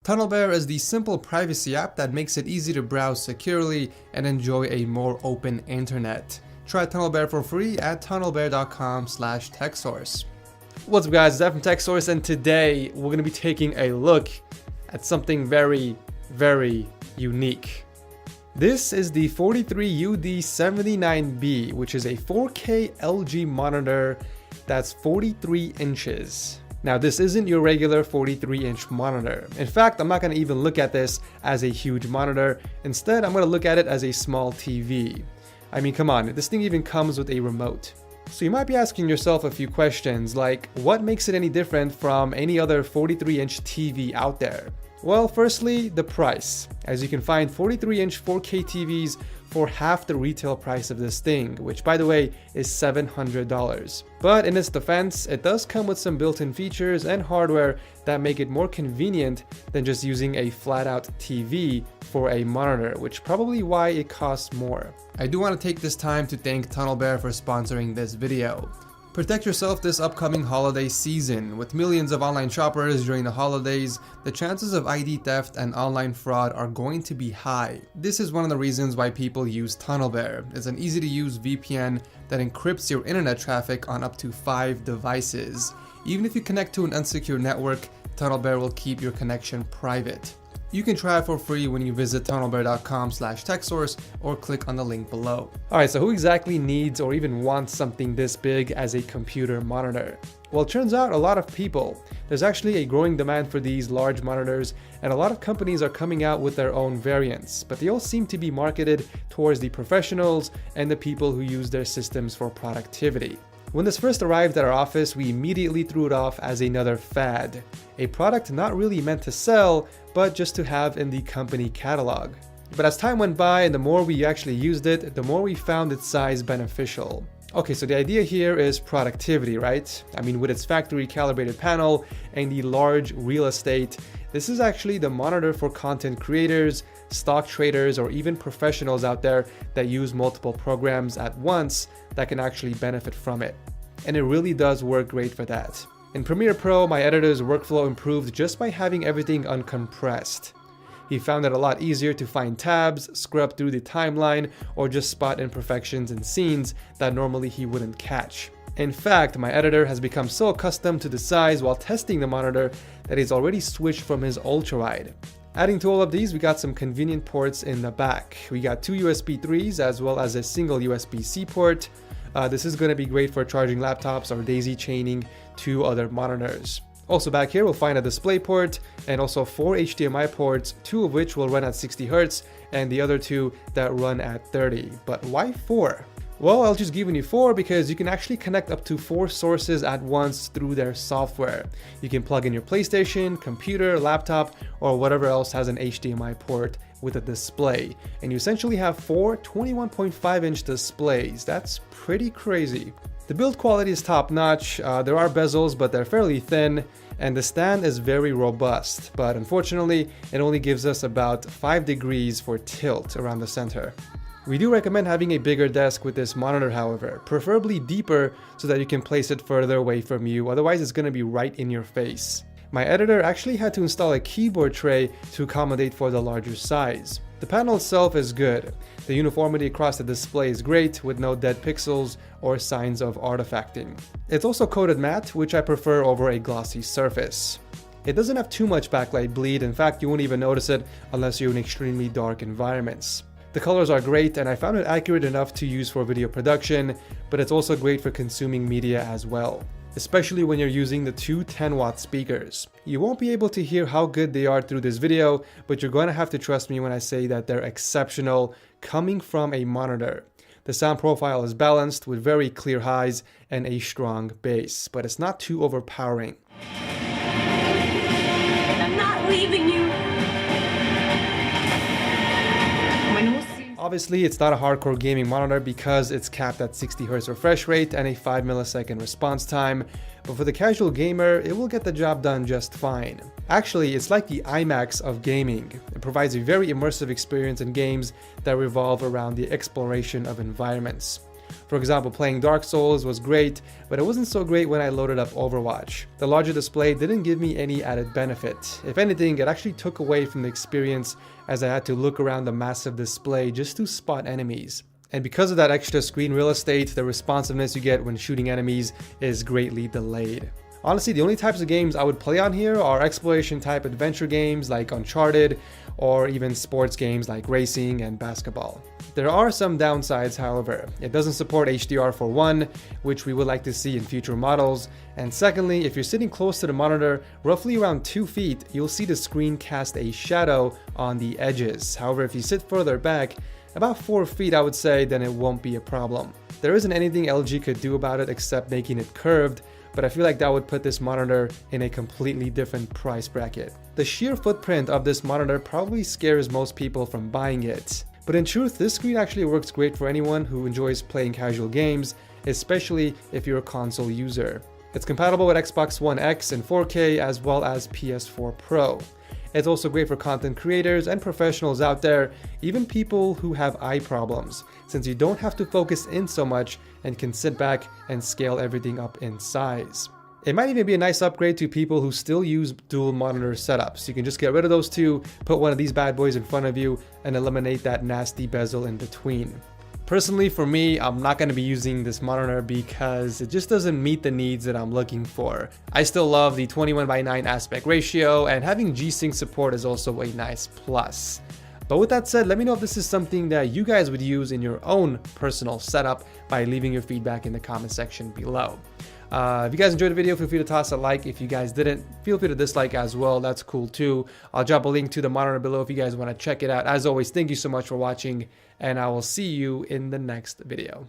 TunnelBear is the simple privacy app that makes it easy to browse securely and enjoy a more open internet. Try TunnelBear for free at tunnelbear.com/techsource. What's up guys, it's Zach from TechSource, and today we're going to be taking a look at something very, very unique. This is the 43UD79-B, which is a 4K LG monitor that's 43 inches. Now this isn't your regular 43-inch monitor. In fact, I'm not going to even look at this as a huge monitor. Instead, I'm going to look at it as a small TV. I mean, come on, this thing even comes with a remote. So you might be asking yourself a few questions like, what makes it any different from any other 43-inch TV out there? Well, firstly, the price. As you can find 43-inch 4K TVs for half the retail price of this thing, which by the way is $700. But in its defense, it does come with some built-in features and hardware that make it more convenient than just using a flat-out TV for a monitor, which probably why it costs more. I do want to take this time to thank TunnelBear for sponsoring this video. Protect yourself this upcoming holiday season. With millions of online shoppers during the holidays, the chances of ID theft and online fraud are going to be high. This is one of the reasons why people use TunnelBear. It's an easy-to-use VPN that encrypts your internet traffic on up to 5 devices. Even if you connect to an unsecure network, TunnelBear will keep your connection private. You can try it for free when you visit tunnelbear.com/techsource or click on the link below. Alright, so who exactly needs or even wants something this big as a computer monitor? Well, it turns out a lot of people. There's actually a growing demand for these large monitors, and a lot of companies are coming out with their own variants, but they all seem to be marketed towards the professionals and the people who use their systems for productivity. When this first arrived at our office, we immediately threw it off as another fad. A product not really meant to sell, but just to have in the company catalog. But as time went by and the more we actually used it, the more we found its size beneficial. Okay, so the idea here is productivity, right? I mean, with its factory calibrated panel and the large real estate, this is actually the monitor for content creators, stock traders, or even professionals out there that use multiple programs at once that can actually benefit from it. And it really does work great for that. In Premiere Pro, my editor's workflow improved just by having everything uncompressed. He found it a lot easier to find tabs, scrub through the timeline, or just spot imperfections in scenes that normally he wouldn't catch. In fact, my editor has become so accustomed to the size while testing the monitor that he's already switched from his ultrawide. Adding to all of these, we got some convenient ports in the back. We got 2 USB 3s as well as a single USB-C port. This is going to be great for charging laptops or daisy chaining to other monitors. Also back here, we'll find a display port and also 4 HDMI ports, 2 of which will run at 60 Hz and the other 2 that run at 30. But why 4? Well, I'll just giving you 4 because you can actually connect up to 4 sources at once through their software. You can plug in your PlayStation, computer, laptop, or whatever else has an HDMI port with a display. And you essentially have 4 21.5-inch displays. That's pretty crazy. The build quality is top notch. There are bezels, but they're fairly thin, and the stand is very robust. But unfortunately, it only gives us about 5 degrees for tilt around the center. We do recommend having a bigger desk with this monitor, however, preferably deeper so that you can place it further away from you, otherwise it's going to be right in your face. My editor actually had to install a keyboard tray to accommodate for the larger size. The panel itself is good. The uniformity across the display is great with no dead pixels or signs of artifacting. It's also coated matte, which I prefer over a glossy surface. It doesn't have too much backlight bleed. In fact, you won't even notice it unless you're in extremely dark environments. The colors are great, and I found it accurate enough to use for video production, but it's also great for consuming media as well, especially when you're using the 2 10-watt speakers. You won't be able to hear how good they are through this video, but you're going to have to trust me when I say that they're exceptional coming from a monitor. The sound profile is balanced with very clear highs and a strong bass, but it's not too overpowering. I'm not leaving you. Obviously, it's not a hardcore gaming monitor because it's capped at 60 Hz refresh rate and a 5 millisecond response time, but for the casual gamer, it will get the job done just fine. Actually, it's like the IMAX of gaming. It provides a very immersive experience in games that revolve around the exploration of environments. For example, playing Dark Souls was great, but it wasn't so great when I loaded up Overwatch. The larger display didn't give me any added benefit. If anything, it actually took away from the experience as I had to look around the massive display just to spot enemies. And because of that extra screen real estate, the responsiveness you get when shooting enemies is greatly delayed. Honestly, the only types of games I would play on here are exploration type adventure games like Uncharted, or even sports games like racing and basketball. There are some downsides, however. It doesn't support HDR for one, which we would like to see in future models. And secondly, if you're sitting close to the monitor, roughly around 2 feet, you'll see the screen cast a shadow on the edges. However, if you sit further back, about 4 feet I would say, then it won't be a problem. There isn't anything LG could do about it except making it curved, but I feel like that would put this monitor in a completely different price bracket. The sheer footprint of this monitor probably scares most people from buying it. But in truth, this screen actually works great for anyone who enjoys playing casual games, especially if you're a console user. It's compatible with Xbox One X in 4K as well as PS4 Pro. It's also great for content creators and professionals out there, even people who have eye problems, since you don't have to focus in so much and can sit back and scale everything up in size. It might even be a nice upgrade to people who still use dual monitor setups. You can just get rid of those two, put one of these bad boys in front of you, and eliminate that nasty bezel in between. Personally, for me, I'm not going to be using this monitor because it just doesn't meet the needs that I'm looking for. I still love the 21:9 aspect ratio, and having G-Sync support is also a nice plus. But with that said, let me know if this is something that you guys would use in your own personal setup by leaving your feedback in the comment section below. If you guys enjoyed the video, feel free to toss a like. If you guys didn't, feel free to dislike as well. That's cool too. I'll drop a link to the monitor below if you guys want to check it out. As always, thank you so much for watching, and I will see you in the next video.